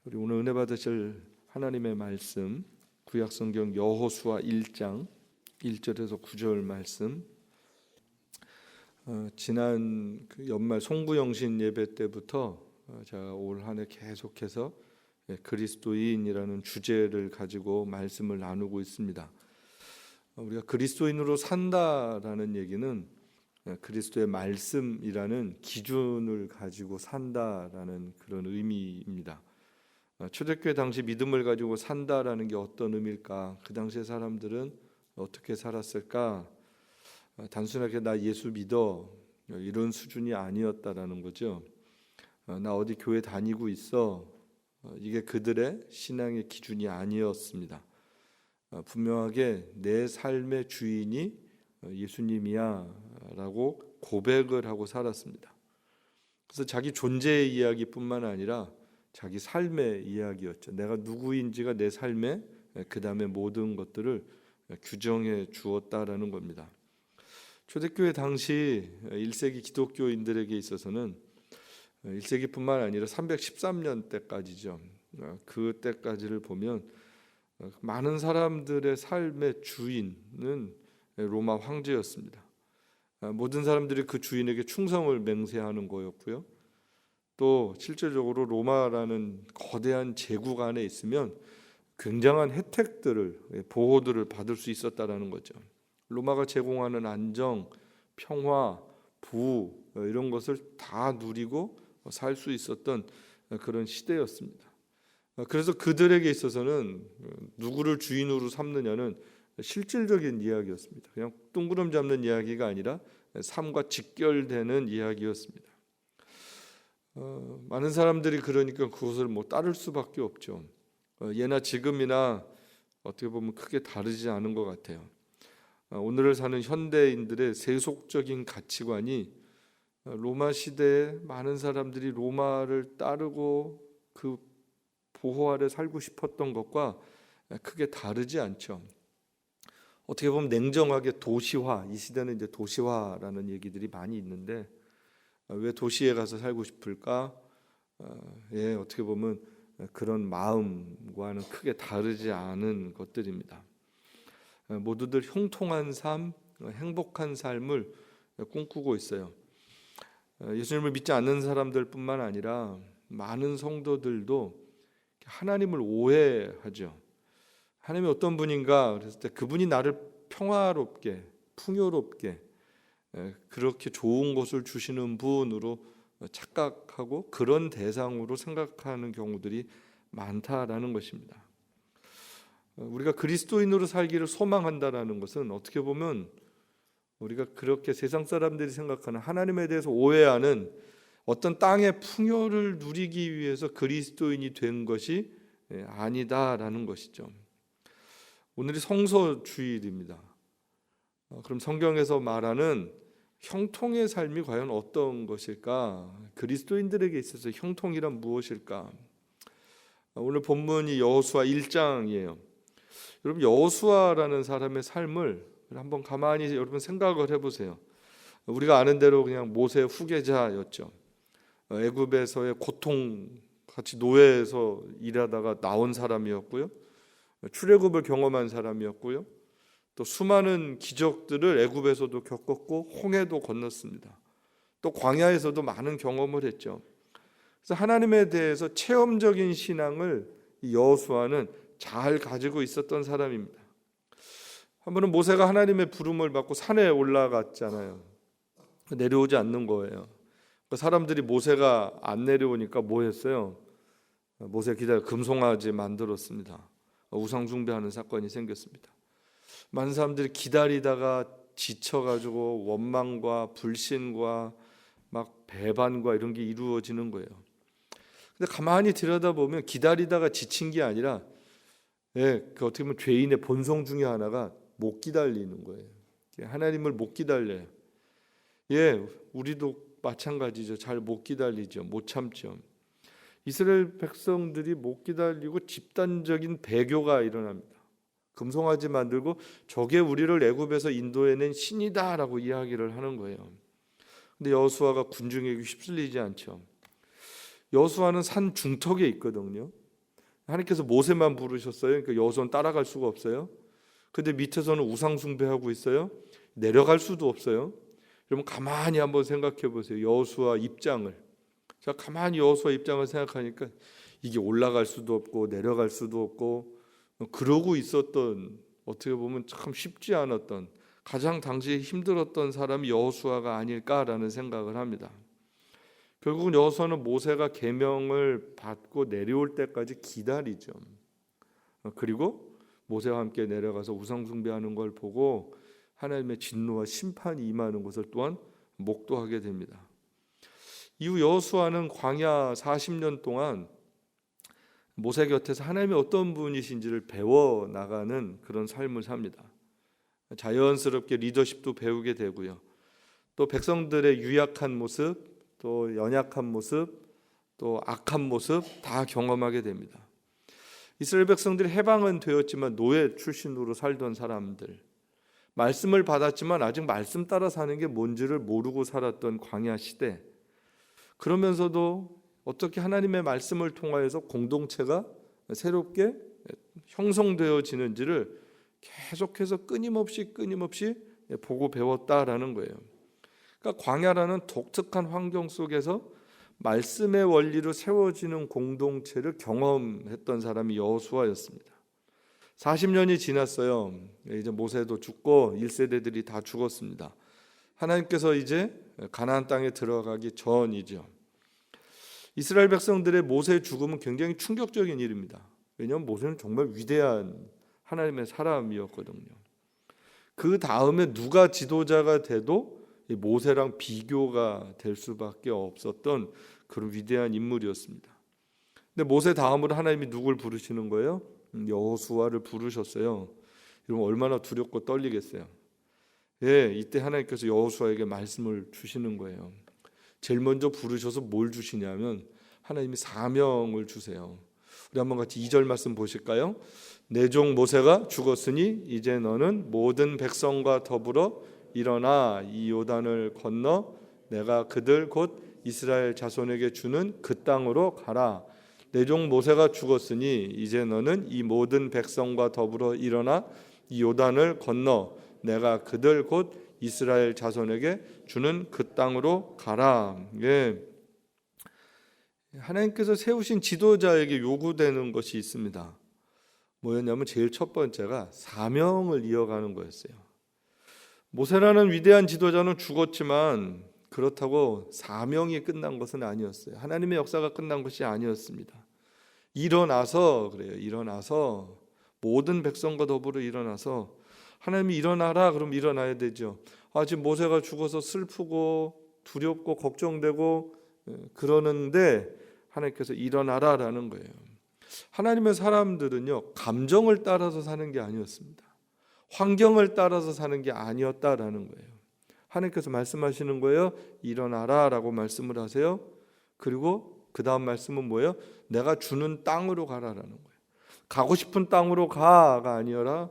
우리 오늘 은혜 받으실 하나님의 말씀, 구약성경 여호수아 1장 1절에서 9절 말씀. 지난 연말 송구영신 예배 때부터 제가 올 한 해 계속해서 그리스도인이라는 주제를 가지고 말씀을 나누고 있습니다. 우리가 그리스도인으로 산다라는 얘기는 그리스도의 말씀이라는 기준을 가지고 산다라는 그런 의미입니다. 초대교회 당시 믿음을 가지고 산다라는 게 어떤 의미일까? 그 당시의 사람들은 어떻게 살았을까? 단순하게 나 예수 믿어 이런 수준이 아니었다라는 거죠. 나 어디 교회 다니고 있어, 이게 그들의 신앙의 기준이 아니었습니다. 분명하게 내 삶의 주인이 예수님이야 라고 고백을 하고 살았습니다. 그래서 자기 존재의 이야기뿐만 아니라 자기 삶의 이야기였죠. 내가 누구인지가 내 삶의 그 다음에 모든 것들을 규정해 주었다라는 겁니다. 초대교회 당시 1세기 기독교인들에게 있어서는 1세기뿐만 아니라 313년 때까지죠. 그때까지를 보면 많은 사람들의 삶의 주인은 로마 황제였습니다. 모든 사람들이 그 주인에게 충성을 맹세하는 거였고요. 또 실질적으로 로마라는 거대한 제국 안에 있으면 굉장한 혜택들을, 보호들을 받을 수 있었다라는 거죠. 로마가 제공하는 안정, 평화, 부귀 이런 것을 다 누리고 살 수 있었던 그런 시대였습니다. 그래서 그들에게 있어서는 누구를 주인으로 삼느냐는 실질적인 이야기였습니다. 그냥 뚱구름 잡는 이야기가 아니라 삶과 직결되는 이야기였습니다. 많은 사람들이 그러니까 그것을 따를 수밖에 없죠. 예나 지금이나 어떻게 보면 크게 다르지 않은 것 같아요. 오늘을 사는 현대인들의 세속적인 가치관이 로마 시대에 많은 사람들이 로마를 따르고 그 보호 아래 살고 싶었던 것과 크게 다르지 않죠. 어떻게 보면 냉정하게 도시화, 이 시대는 이제 도시화라는 얘기들이 많이 있는데 왜 도시에 가서 살고 싶을까? 어떻게 보면 그런 마음과는 크게 다르지 않은 것들입니다. 모두들 형통한 삶, 행복한 삶을 꿈꾸고 있어요. 예수님을 믿지 않는 사람들뿐만 아니라 많은 성도들도 하나님을 오해하죠. 하나님이 어떤 분인가 그랬을 때 그분이 나를 평화롭게, 풍요롭게 그렇게 좋은 것을 주시는 분으로 착각하고 그런 대상으로 생각하는 경우들이 많다라는 것입니다. 우리가 그리스도인으로 살기를 소망한다라는 것은 어떻게 보면 우리가 그렇게 세상 사람들이 생각하는 하나님에 대해서 오해하는 어떤 땅의 풍요를 누리기 위해서 그리스도인이 된 것이 아니다라는 것이죠. 오늘이 성소주일입니다. 그럼 성경에서 말하는 형통의 삶이 과연 어떤 것일까? 그리스도인들에게 있어서 형통이란 무엇일까? 오늘 본문이 여호수아 1장이에요. 여러분, 여호수아라는 사람의 삶을 한번 가만히 여러분 생각을 해보세요. 우리가 아는 대로 그냥 모세 후계자였죠. 애굽에서의 고통, 같이 노예에서 일하다가 나온 사람이었고요. 출애굽을 경험한 사람이었고요. 또 수많은 기적들을 애굽에서도 겪었고 홍해도 건넜습니다. 또 광야에서도 많은 경험을 했죠. 그래서 하나님에 대해서 체험적인 신앙을 여호수아는 잘 가지고 있었던 사람입니다. 한 번은 모세가 하나님의 부름을 받고 산에 올라갔잖아요. 내려오지 않는 거예요. 사람들이 모세가 안 내려오니까 뭐 했어요? 모세 기다려 금송아지 만들었습니다. 우상 숭배하는 사건이 생겼습니다. 많은 사람들이 기다리다가 지쳐가지고 원망과 불신과 막 배반과 이런 게 이루어지는 거예요. 근데 가만히 들여다보면 기다리다가 지친 게 아니라 그 어떻게 보면 죄인의 본성 중에 하나가 못 기다리는 거예요. 하나님을 못 기다려요. 우리도 마찬가지죠. 잘 못 기다리죠. 못 참죠. 이스라엘 백성들이 못 기다리고 집단적인 배교가 일어납니다. 금송아지 만들고 저게 우리를 애굽에서 인도해낸 신이다라고 이야기를 하는 거예요. 근데 여호수아가 군중에게 휩쓸리지 않죠. 여호수아는 산 중턱에 있거든요. 하나님께서 모세만 부르셨어요. 그러니까 여호수아는 따라갈 수가 없어요. 근데 밑에서는 우상 숭배하고 있어요. 내려갈 수도 없어요. 여러분 가만히 한번 생각해 보세요. 여호수아 입장을. 자, 가만히 여호수아 입장을 생각하니까 이게 올라갈 수도 없고 내려갈 수도 없고 그러고 있었던, 어떻게 보면 참 쉽지 않았던, 가장 당시에 힘들었던 사람이 여호수아가 아닐까라는 생각을 합니다. 결국은 여호수아는 모세가 계명을 받고 내려올 때까지 기다리죠. 그리고 모세와 함께 내려가서 우상 숭배하는 걸 보고 하나님의 진노와 심판이 임하는 것을 또한 목도하게 됩니다. 이후 여호수아는 광야 40년 동안 모세 곁에서 하나님이 어떤 분이신지를 배워나가는 그런 삶을 삽니다. 자연스럽게 리더십도 배우게 되고요. 또 백성들의 유약한 모습, 또 연약한 모습, 또 악한 모습 다 경험하게 됩니다. 이스라엘 백성들이 해방은 되었지만 노예 출신으로 살던 사람들, 말씀을 받았지만 아직 말씀 따라 사는 게 뭔지를 모르고 살았던 광야 시대, 그러면서도 어떻게 하나님의 말씀을 통하여서 공동체가 새롭게 형성되어지는지를 계속해서 끊임없이 보고 배웠다라는 거예요. 그러니까 광야라는 독특한 환경 속에서 말씀의 원리로 세워지는 공동체를 경험했던 사람이 여호수아였습니다. 40년이 지났어요. 이제 모세도 죽고 1세대들이 다 죽었습니다. 하나님께서 이제 가나안 땅에 들어가기 전이죠. 이스라엘 백성들의 모세의 죽음은 굉장히 충격적인 일입니다. 왜냐하면 모세는 정말 위대한 하나님의 사람이었거든요. 그 다음에 누가 지도자가 돼도 모세랑 비교가 될 수밖에 없었던 그런 위대한 인물이었습니다. 근데 모세 다음으로 하나님이 누굴 부르시는 거예요? 여호수아를 부르셨어요. 이러면 얼마나 두렵고 떨리겠어요. 예, 이때 하나님께서 여호수아에게 말씀을 주시는 거예요. 제일 먼저 부르셔서 뭘 주시냐면 하나님이 사명을 주세요. 우리 한번 같이 2절 말씀 보실까요? 내 종 모세가 죽었으니 이제 너는 모든 백성과 더불어 일어나 이 요단을 건너 내가 그들 곧 이스라엘 자손에게 주는 그 땅으로 가라. 내 종 모세가 죽었으니 이제 너는 이 모든 백성과 더불어 일어나 이 요단을 건너 내가 그들 곧 이스라엘 자손에게 주는 그 땅으로 가라. 예. 하나님께서 세우신 지도자에게 요구되는 것이 있습니다. 뭐였냐면 제일 첫 번째가 사명을 이어가는 거였어요. 모세라는 위대한 지도자는 죽었지만 그렇다고 사명이 끝난 것은 아니었어요. 하나님의 역사가 끝난 것이 아니었습니다. 일어나서 그래요. 일어나서 모든 백성과 더불어 일어나서 하나님이 일어나라 그럼 일어나야 되죠. 지금 모세가 죽어서 슬프고 두렵고 걱정되고 그러는데 하나님께서 일어나라라는 거예요. 하나님의 사람들은요, 감정을 따라서 사는 게 아니었습니다. 환경을 따라서 사는 게 아니었다라는 거예요. 하나님께서 말씀하시는 거예요. 일어나라라고 말씀을 하세요. 그리고 그 다음 말씀은 뭐예요? 내가 주는 땅으로 가라라는 거예요. 가고 싶은 땅으로 가가 아니라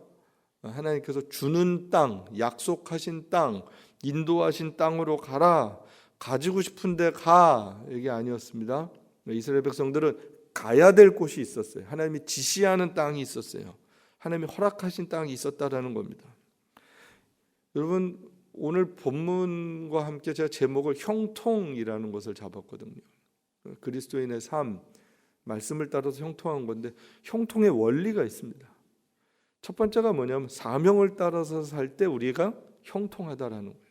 하나님께서 주는 땅, 약속하신 땅, 인도하신 땅으로 가라. 가지고 싶은데 가, 이게 아니었습니다. 이스라엘 백성들은 가야 될 곳이 있었어요. 하나님이 지시하는 땅이 있었어요. 하나님이 허락하신 땅이 있었다라는 겁니다. 여러분, 오늘 본문과 함께 제가 제목을 형통이라는 것을 잡았거든요. 그리스도인의 삶, 말씀을 따라서 형통한 건데 형통의 원리가 있습니다. 첫 번째가 뭐냐면 사명을 따라서 살 때 우리가 형통하다라는 거예요.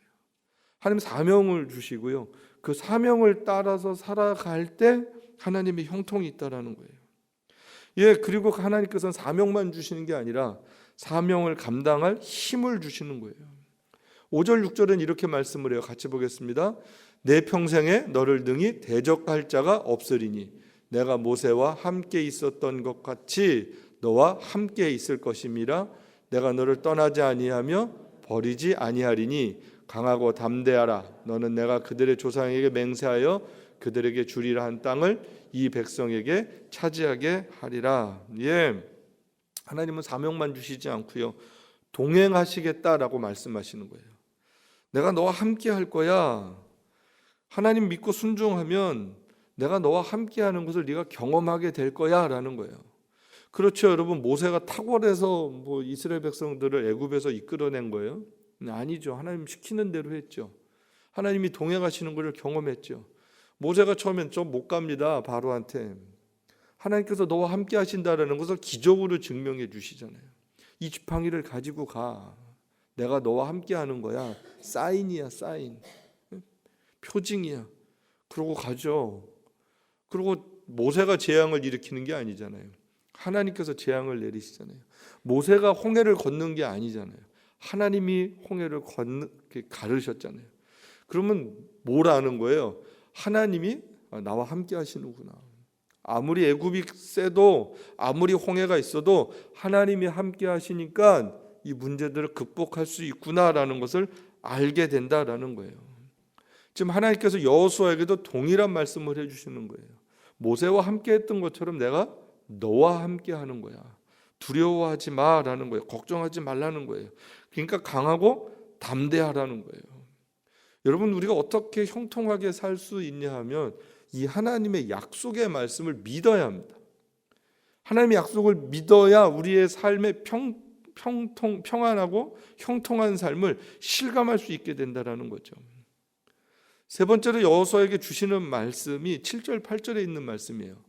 하나님 사명을 주시고요. 그 사명을 따라서 살아갈 때 하나님의 형통이 있다라는 거예요. 예, 그리고 하나님께서는 사명만 주시는 게 아니라 사명을 감당할 힘을 주시는 거예요. 5절 6절은 이렇게 말씀을 해요. 같이 보겠습니다. 내 평생에 너를 능히 대적할 자가 없으리니 내가 모세와 함께 있었던 것 같이 너와 함께 있을 것임이라. 내가 너를 떠나지 아니하며 버리지 아니하리니 강하고 담대하라. 너는 내가 그들의 조상에게 맹세하여 그들에게 주리라 한 땅을 이 백성에게 차지하게 하리라. 예, 하나님은 사명만 주시지 않고요, 동행하시겠다라고 말씀하시는 거예요. 내가 너와 함께 할 거야. 하나님 믿고 순종하면 내가 너와 함께 하는 것을 네가 경험하게 될 거야 라는 거예요. 그렇죠, 여러분. 모세가 탁월해서 뭐 이스라엘 백성들을 애굽에서 이끌어낸 거예요? 아니죠. 하나님 시키는 대로 했죠. 하나님이 동행하시는 것을 경험했죠. 모세가 처음엔 좀 못 갑니다, 바로한테. 하나님께서 너와 함께 하신다라는 것을 기적으로 증명해 주시잖아요. 이 지팡이를 가지고 가. 내가 너와 함께 하는 거야. 사인이야, 사인. 표징이야. 그러고 가죠. 그리고 모세가 재앙을 일으키는 게 아니잖아요. 하나님께서 재앙을 내리시잖아요. 모세가 홍해를 걷는 게 아니잖아요. 하나님이 홍해를 가르셨잖아요. 그러면 뭘 아는 거예요? 하나님이 나와 함께 하시는구나. 아무리 애굽이 세도 아무리 홍해가 있어도 하나님이 함께 하시니까 이 문제들을 극복할 수 있구나라는 것을 알게 된다라는 거예요. 지금 하나님께서 여호수아에게도 동일한 말씀을 해주시는 거예요. 모세와 함께 했던 것처럼 내가 너와 함께 하는 거야. 두려워하지 마라는 거예요. 걱정하지 말라는 거예요. 그러니까 강하고 담대하라는 거예요. 여러분, 우리가 어떻게 형통하게 살 수 있냐 하면 이 하나님의 약속의 말씀을 믿어야 합니다. 하나님의 약속을 믿어야 우리의 삶의 평안하고 형통한 삶을 실감할 수 있게 된다는 거죠. 세 번째로 여호수아에게 주시는 말씀이 7절 8절에 있는 말씀이에요.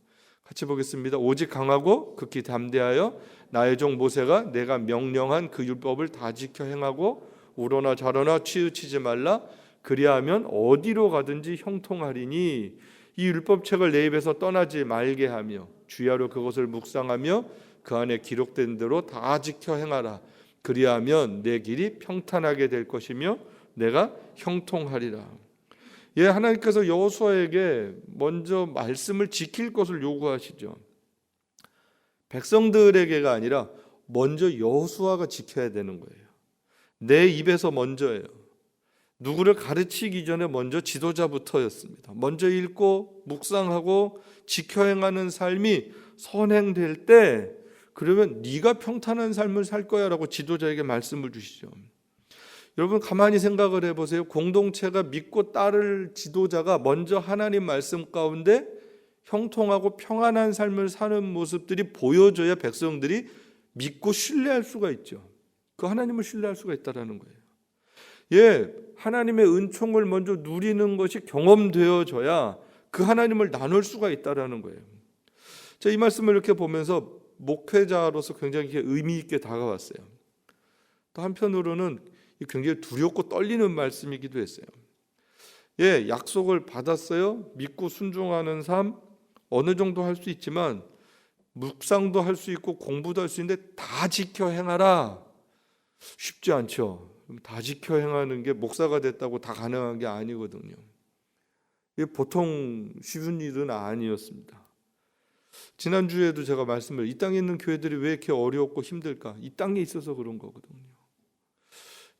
같이 보겠습니다. 오직 강하고 극히 담대하여 나의 종 모세가 내가 명령한 그 율법을 다 지켜 행하고 우러나 좌러나 치우치지 말라. 그리하면 어디로 가든지 형통하리니 이 율법책을 내 입에서 떠나지 말게 하며 주야로 그것을 묵상하며 그 안에 기록된 대로 다 지켜 행하라. 그리하면 내 길이 평탄하게 될 것이며 내가 형통하리라. 예, 하나님께서 여호수아에게 먼저 말씀을 지킬 것을 요구하시죠. 백성들에게가 아니라 먼저 여호수아가 지켜야 되는 거예요. 내 입에서 먼저예요. 누구를 가르치기 전에 먼저 지도자부터였습니다. 먼저 읽고 묵상하고 지켜 행하는 삶이 선행될 때 그러면 네가 평탄한 삶을 살 거야 라고 지도자에게 말씀을 주시죠. 여러분, 가만히 생각을 해보세요. 공동체가 믿고 따를 지도자가 먼저 하나님 말씀 가운데 형통하고 평안한 삶을 사는 모습들이 보여줘야 백성들이 믿고 신뢰할 수가 있죠. 그 하나님을 신뢰할 수가 있다는 거예요. 예, 하나님의 은총을 먼저 누리는 것이 경험되어져야 그 하나님을 나눌 수가 있다는 거예요. 이 말씀을 이렇게 보면서 목회자로서 굉장히 의미 있게 다가왔어요. 또 한편으로는 굉장히 두렵고 떨리는 말씀이기도 했어요. 예, 약속을 받았어요. 믿고 순종하는 삶 어느 정도 할 수 있지만 묵상도 할 수 있고 공부도 할 수 있는데 다 지켜 행하라. 쉽지 않죠. 다 지켜 행하는 게 목사가 됐다고 다 가능한 게 아니거든요. 이게 보통 쉬운 일은 아니었습니다. 지난주에도 제가 말씀을 이 땅에 있는 교회들이 왜 이렇게 어렵고 힘들까? 이 땅에 있어서 그런 거거든요.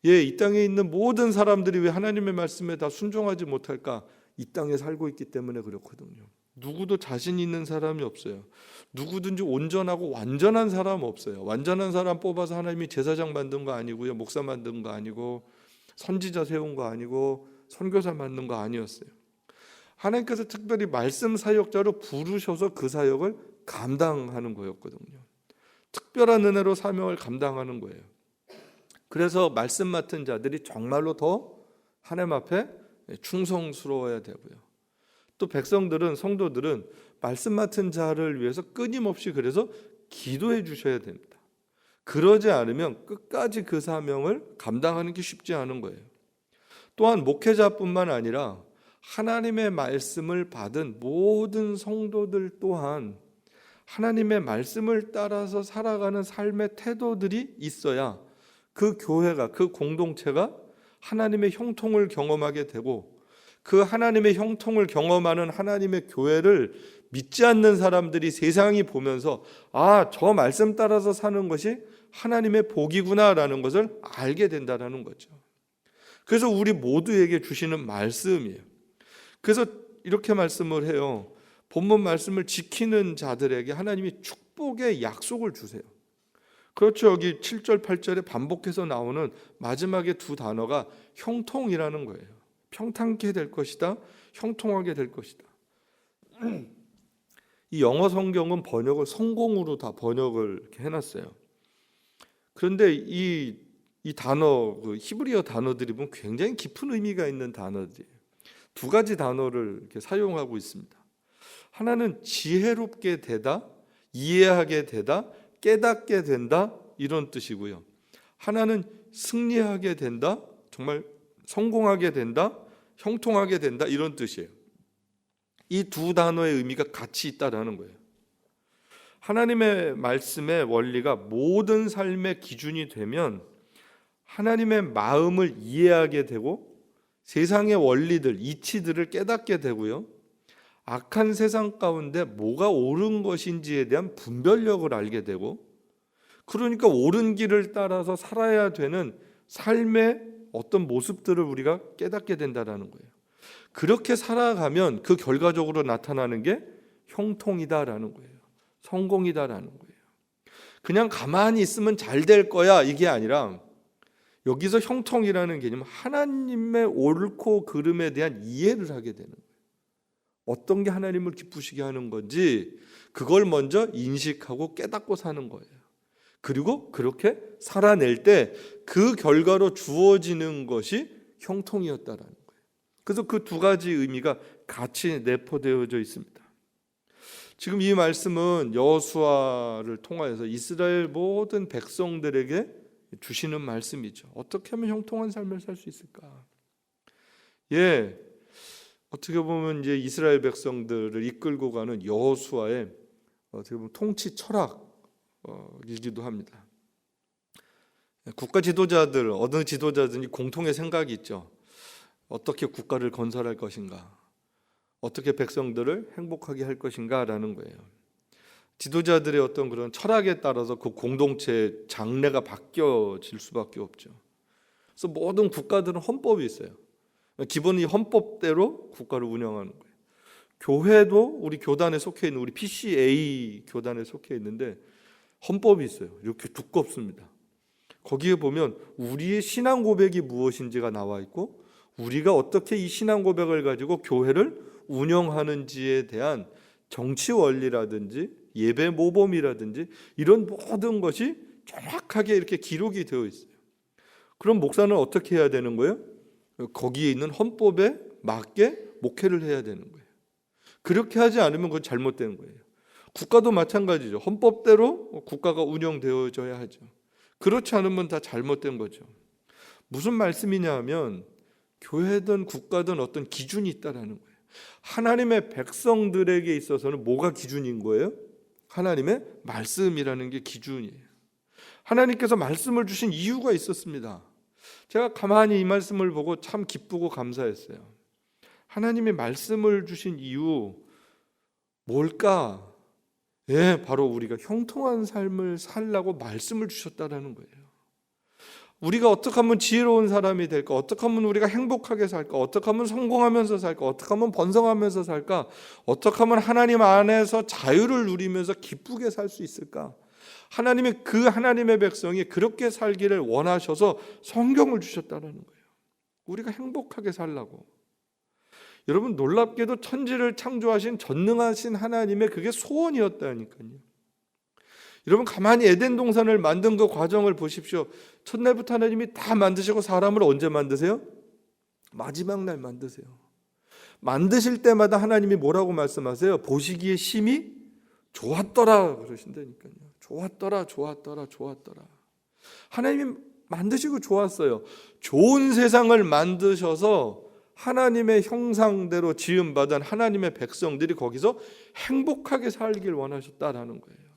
예, 이 땅에 있는 모든 사람들이 왜 하나님의 말씀에 다 순종하지 못할까? 이 땅에 살고 있기 때문에 그렇거든요. 누구도 자신 있는 사람이 없어요. 누구든지 온전하고 완전한 사람 없어요. 완전한 사람 뽑아서 하나님이 제사장 만든 거 아니고요, 목사 만든 거 아니고 선지자 세운 거 아니고 선교사 만든 거 아니었어요. 하나님께서 특별히 말씀 사역자로 부르셔서 그 사역을 감당하는 거였거든요. 특별한 은혜로 사명을 감당하는 거예요. 그래서 말씀 맡은 자들이 정말로 더 하나님 앞에 충성스러워야 되고요. 또 백성들은, 성도들은 말씀 맡은 자를 위해서 끊임없이 그래서 기도해 주셔야 됩니다. 그러지 않으면 끝까지 그 사명을 감당하는 게 쉽지 않은 거예요. 또한 목회자뿐만 아니라 하나님의 말씀을 받은 모든 성도들 또한 하나님의 말씀을 따라서 살아가는 삶의 태도들이 있어야 그 교회가, 그 공동체가 하나님의 형통을 경험하게 되고 그 하나님의 형통을 경험하는 하나님의 교회를 믿지 않는 사람들이 세상이 보면서 아, 저 말씀 따라서 사는 것이 하나님의 복이구나라는 것을 알게 된다는 거죠. 그래서 우리 모두에게 주시는 말씀이에요. 그래서 이렇게 말씀을 해요. 본문 말씀을 지키는 자들에게 하나님이 축복의 약속을 주세요. 그렇죠. 여기 7절 8절에 반복해서 나오는 마지막에 두 단어가 형통이라는 거예요. 평탄케 될 것이다. 형통하게 될 것이다. 이 영어 성경은 번역을 성공으로 다 번역을 이렇게 해놨어요. 그런데 이 단어, 그 히브리어 단어들이 보면 굉장히 깊은 의미가 있는 단어들이에요. 두 가지 단어를 이렇게 사용하고 있습니다. 하나는 지혜롭게 되다, 이해하게 되다, 깨닫게 된다, 이런 뜻이고요. 하나는 승리하게 된다, 정말 성공하게 된다, 형통하게 된다, 이런 뜻이에요. 이 두 단어의 의미가 같이 있다라는 거예요. 하나님의 말씀의 원리가 모든 삶의 기준이 되면 하나님의 마음을 이해하게 되고 세상의 원리들, 이치들을 깨닫게 되고요. 악한 세상 가운데 뭐가 옳은 것인지에 대한 분별력을 알게 되고, 그러니까 옳은 길을 따라서 살아야 되는 삶의 어떤 모습들을 우리가 깨닫게 된다는 거예요. 그렇게 살아가면 그 결과적으로 나타나는 게 형통이다라는 거예요. 성공이다라는 거예요. 그냥 가만히 있으면 잘 될 거야, 이게 아니라 여기서 형통이라는 개념은 하나님의 옳고 그름에 대한 이해를 하게 되는 거예요. 어떤 게 하나님을 기쁘시게 하는 건지 그걸 먼저 인식하고 깨닫고 사는 거예요. 그리고 그렇게 살아낼 때 그 결과로 주어지는 것이 형통이었다라는 거예요. 그래서 그 두 가지 의미가 같이 내포되어져 있습니다. 지금 이 말씀은 여호수아를 통하여서 이스라엘 모든 백성들에게 주시는 말씀이죠. 어떻게 하면 형통한 삶을 살 수 있을까? 어떻게 보면 이제 이스라엘 백성들을 이끌고 가는 여호수아의 어떻게 보면 통치 철학이기도 합니다. 국가 지도자들, 어느 지도자든지 공통의 생각이 있죠. 어떻게 국가를 건설할 것인가, 어떻게 백성들을 행복하게 할 것인가라는 거예요. 지도자들의 어떤 그런 철학에 따라서 그 공동체의 장래가 바뀌어질 수밖에 없죠. 그래서 모든 국가들은 헌법이 있어요. 기본이 헌법대로 국가를 운영하는 거예요. 교회도 우리 교단에 속해 있는, 우리 PCA 교단에 속해 있는데 헌법이 있어요. 이렇게 두껍습니다. 거기에 보면 우리의 신앙 고백이 무엇인지가 나와 있고, 우리가 어떻게 이 신앙 고백을 가지고 교회를 운영하는지에 대한 정치 원리라든지 예배 모범이라든지 이런 모든 것이 정확하게 이렇게 기록이 되어 있어요. 그럼 목사는 어떻게 해야 되는 거예요? 거기에 있는 헌법에 맞게 목회를 해야 되는 거예요. 그렇게 하지 않으면 그건 잘못된 거예요. 국가도 마찬가지죠. 헌법대로 국가가 운영되어져야 하죠. 그렇지 않으면 다 잘못된 거죠. 무슨 말씀이냐 하면 교회든 국가든 어떤 기준이 있다라는 거예요. 하나님의 백성들에게 있어서는 뭐가 기준인 거예요? 하나님의 말씀이라는 게 기준이에요. 하나님께서 말씀을 주신 이유가 있었습니다. 제가 가만히 이 말씀을 보고 참 기쁘고 감사했어요. 하나님이 말씀을 주신 이유 뭘까? 바로 우리가 형통한 삶을 살라고 말씀을 주셨다라는 거예요. 우리가 어떻게 하면 지혜로운 사람이 될까? 어떻게 하면 우리가 행복하게 살까? 어떻게 하면 성공하면서 살까? 어떻게 하면 번성하면서 살까? 어떻게 하면 하나님 안에서 자유를 누리면서 기쁘게 살 수 있을까? 하나님이 그 하나님의 백성이 그렇게 살기를 원하셔서 성경을 주셨다는 거예요. 우리가 행복하게 살라고. 여러분, 놀랍게도 천지를 창조하신 전능하신 하나님의 그게 소원이었다니까요. 여러분, 가만히 에덴 동산을 만든 그 과정을 보십시오. 첫날부터 하나님이 다 만드시고 사람을 언제 만드세요? 마지막 날 만드세요. 만드실 때마다 하나님이 뭐라고 말씀하세요? 보시기에 심히 좋았더라 그러신다니까요. 좋았더라, 좋았더라, 좋았더라. 하나님이 만드시고 좋았어요. 좋은 세상을 만드셔서 하나님의 형상대로 지음받은 하나님의 백성들이 거기서 행복하게 살길 원하셨다라는 거예요.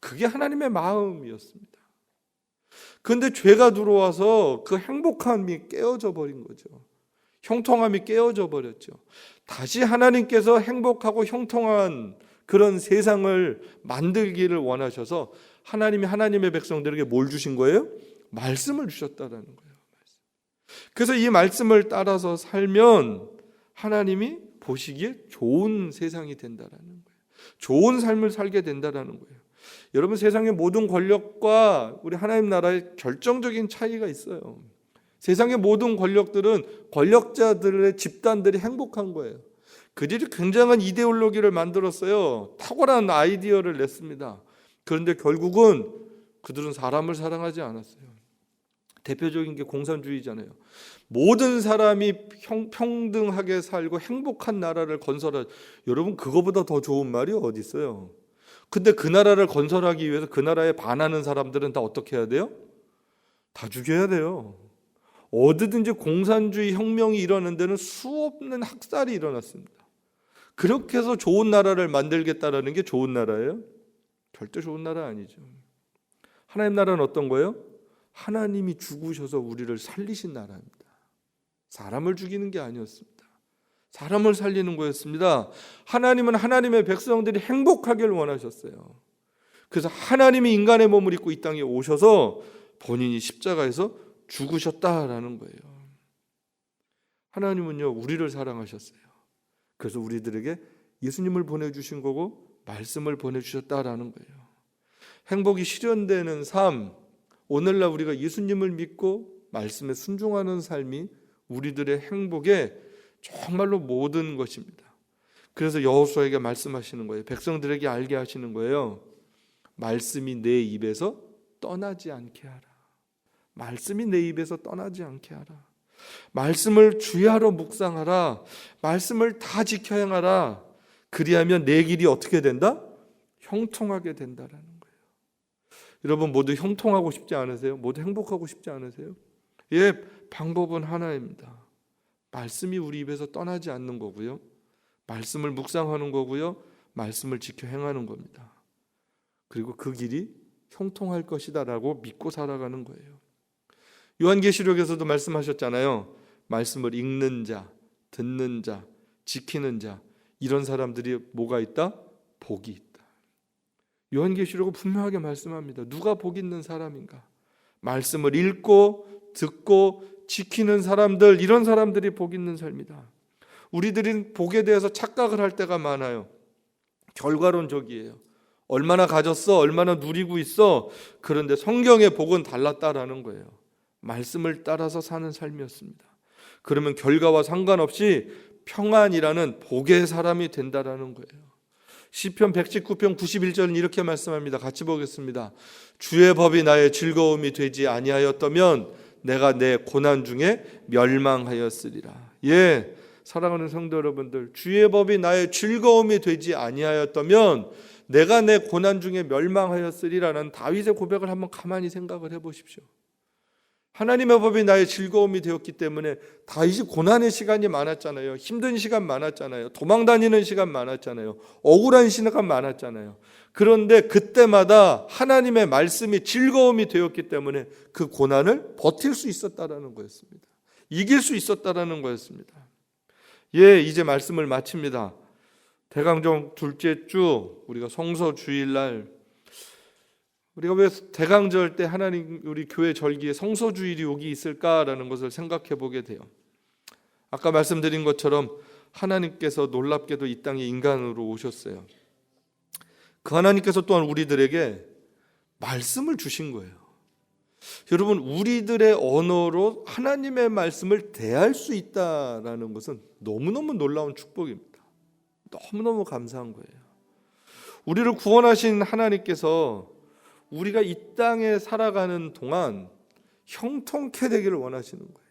그게 하나님의 마음이었습니다. 그런데 죄가 들어와서 그 행복함이 깨어져 버린 거죠. 형통함이 깨어져 버렸죠. 다시 하나님께서 행복하고 형통한 그런 세상을 만들기를 원하셔서 하나님이 하나님의 백성들에게 뭘 주신 거예요? 말씀을 주셨다라는 거예요. 그래서 이 말씀을 따라서 살면 하나님이 보시기에 좋은 세상이 된다라는 거예요. 좋은 삶을 살게 된다라는 거예요. 여러분, 세상의 모든 권력과 우리 하나님 나라의 결정적인 차이가 있어요. 세상의 모든 권력들은 권력자들의 집단들이 행복한 거예요. 그들이 굉장한 이데올로기를 만들었어요. 탁월한 아이디어를 냈습니다. 그런데 결국은 그들은 사람을 사랑하지 않았어요. 대표적인 게 공산주의잖아요. 모든 사람이 평등하게 살고 행복한 나라를 건설할, 여러분 그거보다 더 좋은 말이 어디 있어요? 근데 그 나라를 건설하기 위해서 그 나라에 반하는 사람들은 다 어떻게 해야 돼요? 다 죽여야 돼요. 어디든지 공산주의 혁명이 일어나는 데는 수없는 학살이 일어났습니다. 그렇게 해서 좋은 나라를 만들겠다라는 게 좋은 나라예요? 절대 좋은 나라 아니죠. 하나님 나라는 어떤 거예요? 하나님이 죽으셔서 우리를 살리신 나라입니다. 사람을 죽이는 게 아니었습니다. 사람을 살리는 거였습니다. 하나님은 하나님의 백성들이 행복하기를 원하셨어요. 그래서 하나님이 인간의 몸을 입고 이 땅에 오셔서 본인이 십자가에서 죽으셨다라는 거예요. 하나님은요, 우리를 사랑하셨어요. 그래서 우리들에게 예수님을 보내주신 거고 말씀을 보내주셨다라는 거예요. 행복이 실현되는 삶, 오늘날 우리가 예수님을 믿고 말씀에 순종하는 삶이 우리들의 행복의 정말로 모든 것입니다. 그래서 여호수아에게 말씀하시는 거예요. 백성들에게 알게 하시는 거예요. 말씀이 내 입에서 떠나지 않게 하라. 말씀이 내 입에서 떠나지 않게 하라. 말씀을 주야로 묵상하라. 말씀을 다 지켜 행하라. 그리하면 내 길이 어떻게 된다? 형통하게 된다라는 거예요. 여러분 모두 형통하고 싶지 않으세요? 모두 행복하고 싶지 않으세요? 예, 방법은 하나입니다. 말씀이 우리 입에서 떠나지 않는 거고요. 말씀을 묵상하는 거고요. 말씀을 지켜 행하는 겁니다. 그리고 그 길이 형통할 것이다라고 믿고 살아가는 거예요. 요한계시록에서도 말씀하셨잖아요. 말씀을 읽는 자, 듣는 자, 지키는 자, 이런 사람들이 뭐가 있다? 복이 있다. 요한계시록은 분명하게 말씀합니다. 누가 복 있는 사람인가? 말씀을 읽고 듣고 지키는 사람들, 이런 사람들이 복 있는 삶이다. 우리들은 복에 대해서 착각을 할 때가 많아요. 결과론적이에요. 얼마나 가졌어? 얼마나 누리고 있어? 그런데 성경의 복은 달랐다라는 거예요. 말씀을 따라서 사는 삶이었습니다. 그러면 결과와 상관없이 평안이라는 복의 사람이 된다라는 거예요. 시편 119편 91절은 이렇게 말씀합니다. 같이 보겠습니다. 주의 법이 나의 즐거움이 되지 아니하였다면 내가 내 고난 중에 멸망하였으리라. 예, 사랑하는 성도 여러분들, 주의 법이 나의 즐거움이 되지 아니하였다면 내가 내 고난 중에 멸망하였으리라는 다윗의 고백을 한번 가만히 생각을 해보십시오. 하나님의 법이 나의 즐거움이 되었기 때문에 다윗이 고난의 시간이 많았잖아요. 힘든 시간 많았잖아요. 도망다니는 시간 많았잖아요. 억울한 시간 많았잖아요. 그런데 그때마다 하나님의 말씀이 즐거움이 되었기 때문에 그 고난을 버틸 수 있었다라는 거였습니다. 이길 수 있었다라는 거였습니다. 예, 이제 말씀을 마칩니다. 대강정 둘째 주 우리가 성서 주일날, 우리가 왜 대강절 때 하나님 우리 교회 절기에 성서 주일이 여기 있을까라는 것을 생각해 보게 돼요. 아까 말씀드린 것처럼 하나님께서 놀랍게도 이 땅에 인간으로 오셨어요. 그 하나님께서 또한 우리들에게 말씀을 주신 거예요. 여러분, 우리들의 언어로 하나님의 말씀을 대할 수 있다라는 것은 너무너무 놀라운 축복입니다. 너무너무 감사한 거예요. 우리를 구원하신 하나님께서 우리가 이 땅에 살아가는 동안 형통케 되기를 원하시는 거예요.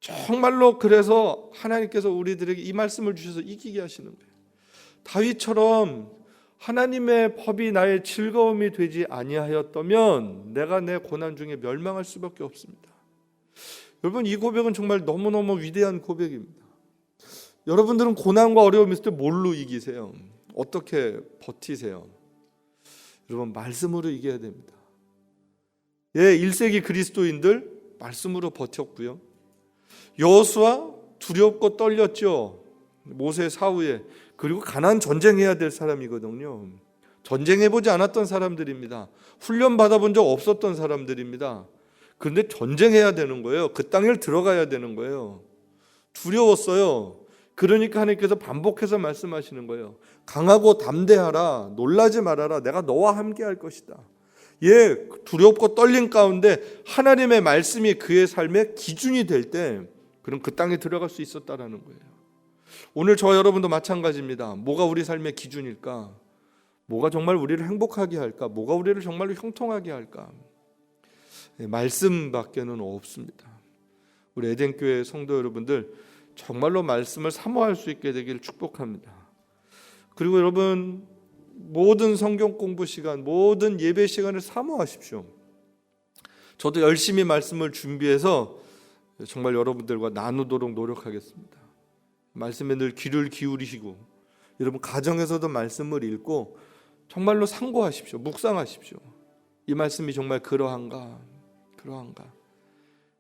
정말로 그래서 하나님께서 우리들에게 이 말씀을 주셔서 이기게 하시는 거예요. 다윗처럼 하나님의 법이 나의 즐거움이 되지 아니하였다면 내가 내 고난 중에 멸망할 수밖에 없습니다. 여러분, 이 고백은 정말 너무너무 위대한 고백입니다. 여러분들은 고난과 어려움이 있을 때 뭘로 이기세요? 어떻게 버티세요? 여러분, 말씀으로 이겨야 됩니다. 예, 1세기 그리스도인들 말씀으로 버텼고요. 여호수아 두렵고 떨렸죠. 모세 사후에. 그리고 가나안 전쟁해야 될 사람이거든요. 전쟁해보지 않았던 사람들입니다. 훈련 받아본 적 없었던 사람들입니다. 그런데 전쟁해야 되는 거예요. 그 땅을 들어가야 되는 거예요. 두려웠어요. 그러니까 하나님께서 반복해서 말씀하시는 거예요. 강하고 담대하라. 놀라지 말아라. 내가 너와 함께 할 것이다. 예, 두렵고 떨린 가운데 하나님의 말씀이 그의 삶의 기준이 될 때 그럼 그 땅에 들어갈 수 있었다라는 거예요. 오늘 저와 여러분도 마찬가지입니다. 뭐가 우리 삶의 기준일까? 뭐가 정말 우리를 행복하게 할까? 뭐가 우리를 정말로 형통하게 할까? 말씀밖에는 없습니다. 우리 에덴교회 성도 여러분들 정말로 말씀을 사모할 수 있게 되기를 축복합니다. 그리고 여러분 모든 성경 공부 시간, 모든 예배 시간을 사모하십시오. 저도 열심히 말씀을 준비해서 정말 여러분들과 나누도록 노력하겠습니다. 말씀에 늘 귀를 기울이시고 여러분 가정에서도 말씀을 읽고 정말로 상고하십시오. 묵상하십시오. 이 말씀이 정말 그러한가?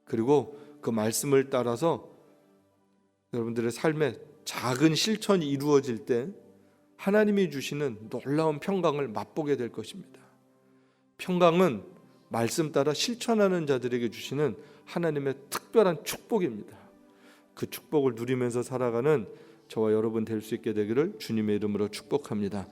그리고 그 말씀을 따라서 여러분들의 삶에 작은 실천이 이루어질 때 하나님이 주시는 놀라운 평강을 맛보게 될 것입니다. 평강은 말씀 따라 실천하는 자들에게 주시는 하나님의 특별한 축복입니다. 그 축복을 누리면서 살아가는 저와 여러분 될 수 있게 되기를 주님의 이름으로 축복합니다.